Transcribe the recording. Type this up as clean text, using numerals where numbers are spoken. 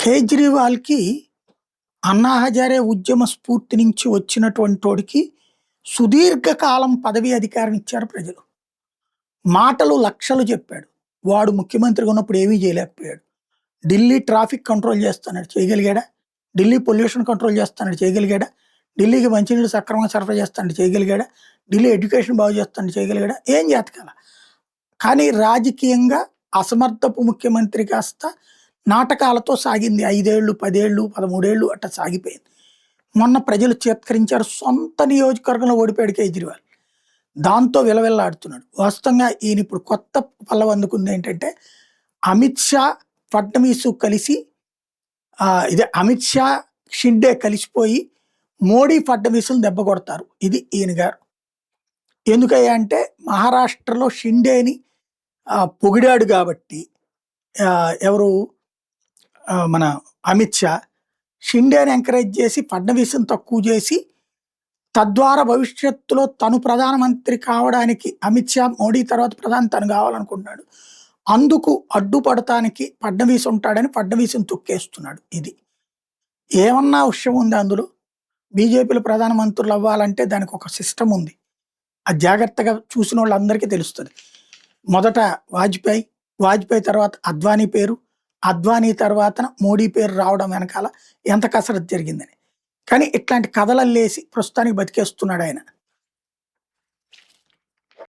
కేజ్రీవాల్‌కి అన్నా హజారే ఉద్యమ స్ఫూర్తి నుంచి వచ్చినటువంటోడికి సుదీర్ఘకాలం పదవీ అధికారం ఇచ్చారు ప్రజలు. మాటలు లక్షలు చెప్పాడు. వాడు ముఖ్యమంత్రిగా ఉన్నప్పుడు ఏమీ చేయలేకపోయాడు. ఢిల్లీ ట్రాఫిక్ కంట్రోల్ చేస్తానన్నాడు, చేయగలిగాడా? ఢిల్లీ పొల్యూషన్ కంట్రోల్ చేస్తానన్నాడు, చేయగలిగాడా? ఢిల్లీకి మంచినీళ్ళు సక్రమంగా సరఫరా చేస్తానన్నాడు, చేయగలిగాడా? ఢిల్లీ ఎడ్యుకేషన్ బాగు చేస్తానన్నాడు, చేయగలిగాడా? ఏం చేతకాల. కానీ రాజకీయంగా అసమర్థపు ముఖ్యమంత్రి కాస్త నాటకాలతో సాగింది. 5 ఏళ్ళు, 10 ఏళ్ళు, 13 ఏళ్ళు అట్లా సాగిపోయింది. మొన్న ప్రజలు చేత్కరించారు. సొంత నియోజకవర్గంలో ఓడిపోయాడు కేజ్రీవాల్. దాంతో విలవిల్లాడుతున్నాడు. వాస్తవంగా ఈయన ఇప్పుడు కొత్త పల్లవి అందుకుంది ఏంటంటే, అమిత్ షా, ఫడ్నవీసు కలిసి ఇదే అమిత్ షా, షిండే కలిసిపోయి మోడీ, ఫడ్నవీసులను దెబ్బ కొడతారు. ఇది ఈయన గారు. ఎందుకయ్యా అంటే మహారాష్ట్రలో షిండేని పొగిడాడు కాబట్టి ఎవరు మన అమిత్ షా షిండేని ఎంకరేజ్ చేసి ఫడ్నవీస్‌ని తక్కువ చేసి తద్వారా భవిష్యత్తులో తను ప్రధానమంత్రి కావడానికి అమిత్ షా మోడీ తర్వాత ప్రధాని తను కావాలనుకుంటున్నాడు. అందుకు అడ్డుపడటానికి ఫడ్నవీస్ ఉంటాడని ఫడ్నవీస్‌ని తొక్కేస్తున్నాడు. ఇది ఏమన్నా విషయం ఉంది అందులో. బీజేపీలో ప్రధానమంత్రులు అవ్వాలంటే దానికి ఒక సిస్టమ్ ఉంది. అది జాగ్రత్తగా చూసిన వాళ్ళందరికీ తెలుస్తుంది. మొదట వాజ్పేయి తర్వాత అద్వానీ పేరు, అద్వానీ తర్వాత మోడీ పేరు రావడం వెనకాల ఎంత కసరత్తు జరిగిందని. కానీ ఇట్లాంటి కథలల్లేసి ప్రస్తుతానికి బతికేస్తున్నాడు ఆయన.